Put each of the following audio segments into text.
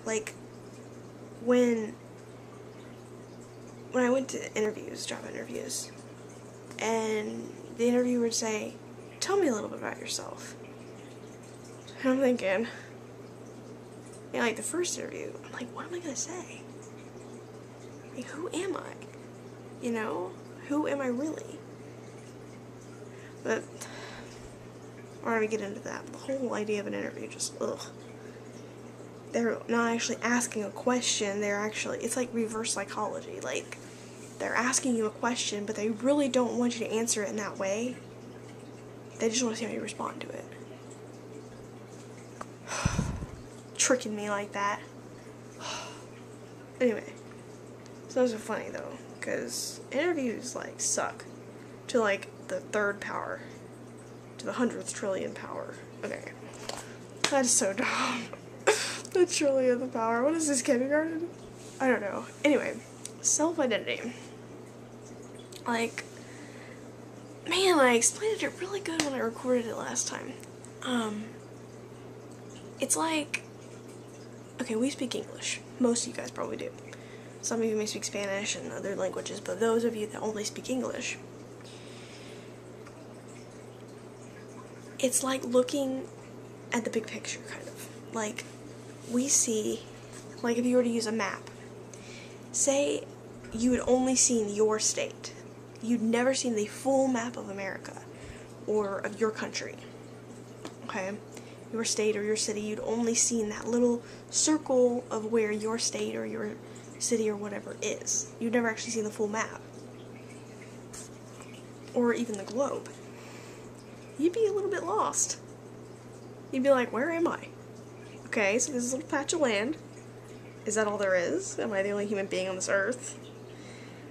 Like, when I went to interviews, job interviews, and the interviewer would say, tell me a little bit about yourself. And I'm thinking, you know, like the first interview, I'm like, what am I going to say? Like, who am I? You know? Who am I really? But we're not going to get into that. The whole idea of an interview just, ugh. They're not actually asking a question, they're actually, it's like reverse psychology. Like, they're asking you a question, but they really don't want you to answer it in that way. They just want to see how you respond to it. Tricking me like that. Anyway, so those are funny though, because interviews, like, suck. To, like, the third power. To the 100th trillion power. Okay. That is so dumb. The trillionth power. What is this, kindergarten? I don't know. Anyway, self-identity. Like, man, I explained it really good when I recorded it last time. It's like, okay, we speak English. Most of you guys probably do. Some of you may speak Spanish and other languages, but those of you that only speak English, it's like looking at the big picture, kind of. Like, we see, like, if you were to use a map, say you had only seen your state. You'd never seen the full map of America, or of your country, okay? Your state or your city, you'd only seen that little circle of where your state or your city or whatever is. You'd never actually seen the full map, or even the globe. You'd be a little bit lost. You'd be like, where am I? Okay, so this is a little patch of land. Is that all there is? Am I the only human being on this earth?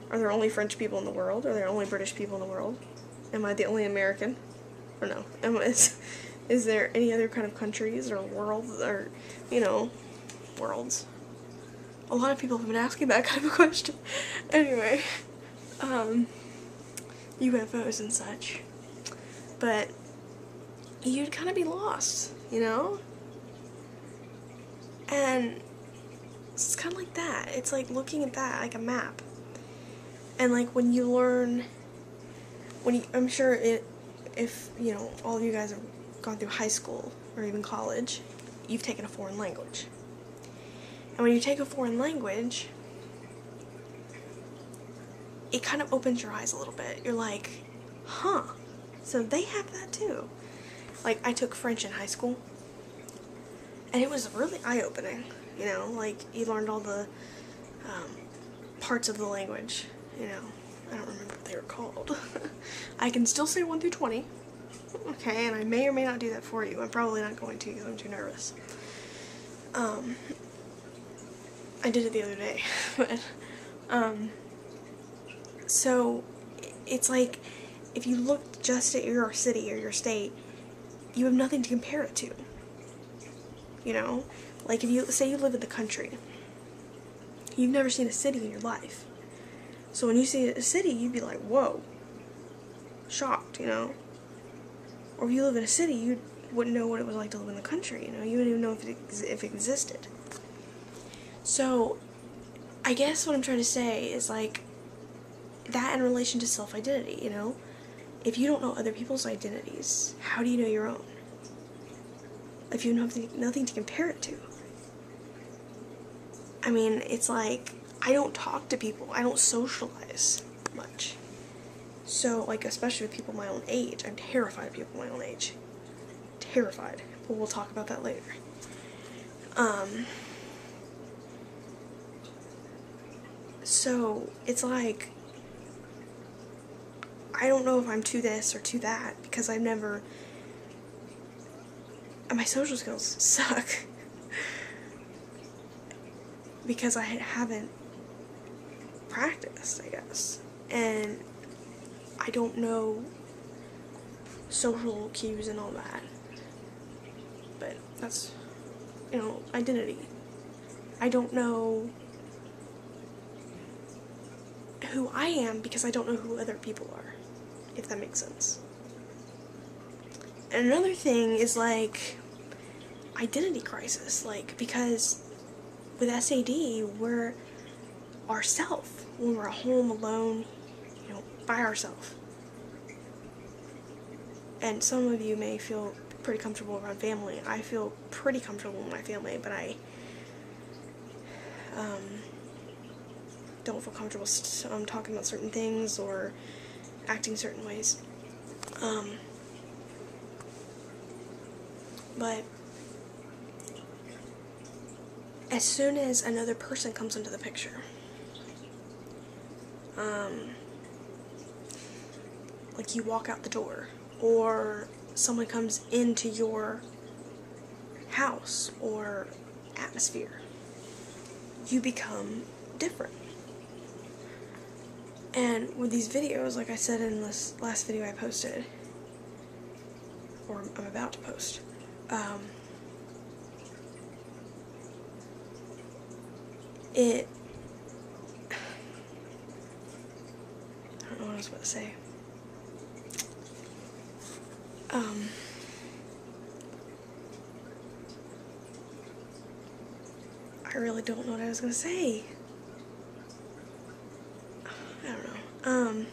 Are there only French people in the world? Are there only British people in the world? Am I the only American? Or no? Is there any other kind of countries or worlds or, you know, worlds? A lot of people have been asking that kind of a question. Anyway, UFOs and such. But you'd kind of be lost, you know? And it's kind of like that. It's like looking at that, like a map. And like when you learn, I'm sure if, you know, all of you guys have gone through high school or even college, you've taken a foreign language. And when you take a foreign language, it kind of opens your eyes a little bit. You're like, huh, so they have that too. Like, I took French in high school, and it was really eye-opening, you know, like, you learned all the parts of the language, you know. I don't remember what they were called. I can still say 1 through 20, okay, and I may or may not do that for you. I'm probably not going to because I'm too nervous. I did it the other day, but, so, it's like, if you look just at your city or your state, you have nothing to compare it to, you know? Like, if you, say you live in the country, you've never seen a city in your life, so when you see a city, you'd be like, whoa, shocked, you know? Or if you live in a city, you wouldn't know what it was like to live in the country, you know? You wouldn't even know if it existed. So, I guess what I'm trying to say is, like, that in relation to self-identity, you know? If you don't know other people's identities, how do you know your own? If you have nothing to compare it to. I mean, it's like, I don't talk to people, I don't socialize much. So, like, especially with people my own age, I'm terrified of people my own age. Terrified. But we'll talk about that later. So, it's like, I don't know if I'm to this or to that, because I've never, and my social skills suck, because I haven't practiced, I guess, and I don't know social cues and all that, but that's, you know, identity. I don't know who I am because I don't know who other people are, if that makes sense. And another thing is, like, identity crisis, like, because with S.A.D, we're ourself when we're at home alone, you know, by ourselves. And some of you may feel pretty comfortable around family. I feel pretty comfortable with my family, but I don't feel comfortable talking about certain things or acting certain ways. But as soon as another person comes into the picture, like you walk out the door, or someone comes into your house or atmosphere, you become different. And with these videos, like I said in this last video I posted, or I'm about to post, I don't know what I was about to say. I really don't know what I was gonna say. I don't know.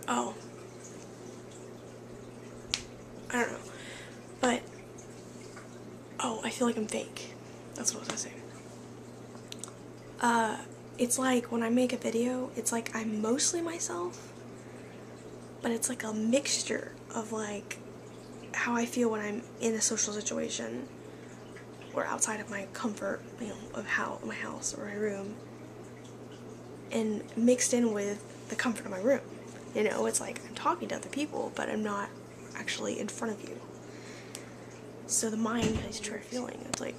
Oh. I don't know. But, oh, I feel like I'm fake. That's what I was gonna say. It's like when I make a video, it's like I'm mostly myself, but it's like a mixture of like how I feel when I'm in a social situation or outside of my comfort, you know, of my house or my room, and mixed in with the comfort of my room. You know, it's like I'm talking to other people, but I'm not actually in front of you. So the mind has a trick feeling. It's like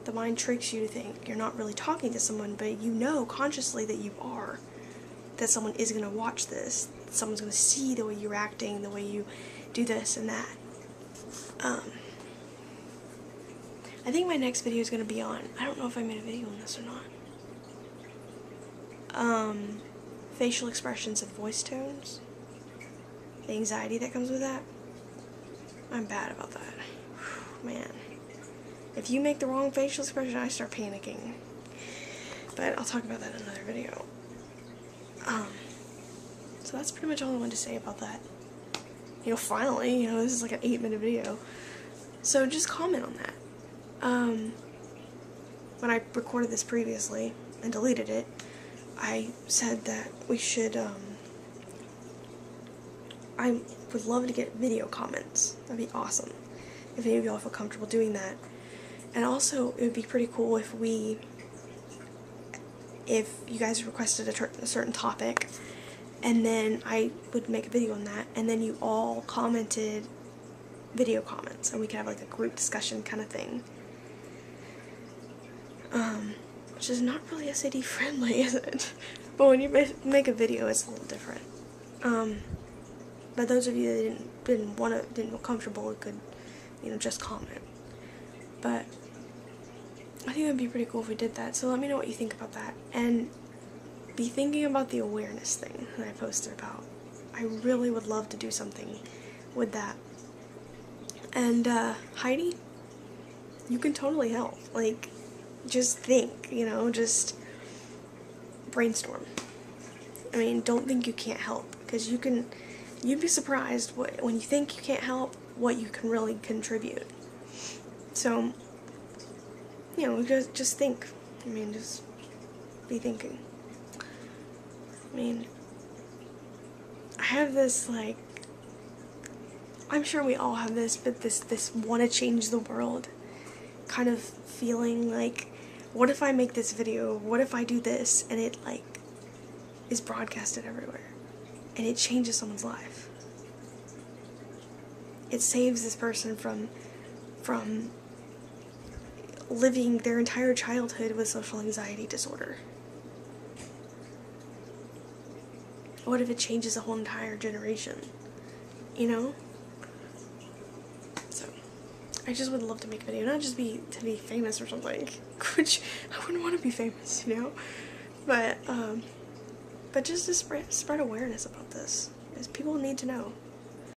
the mind tricks you to think you're not really talking to someone, but you know consciously that you are. That someone is going to watch this. Someone's going to see the way you're acting, the way you do this and that. I think my next video is going to be on, I don't know if I made a video on this or not, facial expressions and voice tones. The anxiety that comes with that. I'm bad about that. Man. If you make the wrong facial expression, I start panicking. But I'll talk about that in another video. So that's pretty much all I wanted to say about that. You know, finally, you know, this is like an 8-minute video. So just comment on that. When I recorded this previously and deleted it, I said that we should, I would love to get video comments. That'd be awesome. If any of y'all feel comfortable doing that. And also, it would be pretty cool if you guys requested a certain topic, and then I would make a video on that, and then you all commented video comments, and we could have like a group discussion kind of thing. Which is not really S.A.D friendly, is it? But when you make a video, it's a little different. But those of you that didn't feel comfortable, could, you know, just comment. But I think it would be pretty cool if we did that. So let me know what you think about that, and be thinking about the awareness thing that I posted about. I really would love to do something with that. And Heidi, you can totally help. Like, just think, you know, just brainstorm. I mean, don't think you can't help, because you'd be surprised when you think you can't help, what you can really contribute. So, you know, just think. I mean, just be thinking. I mean, I have this, like, I'm sure we all have this, but this want to change the world kind of feeling, like, what if I make this video, what if I do this, and it, like, is broadcasted everywhere, and it changes someone's life. It saves this person from living their entire childhood with social anxiety disorder. What if it changes a whole entire generation? You know? So, I just would love to make a video, not just to be famous or something, which I wouldn't want to be famous, you know? But just to spread awareness about this, because people need to know.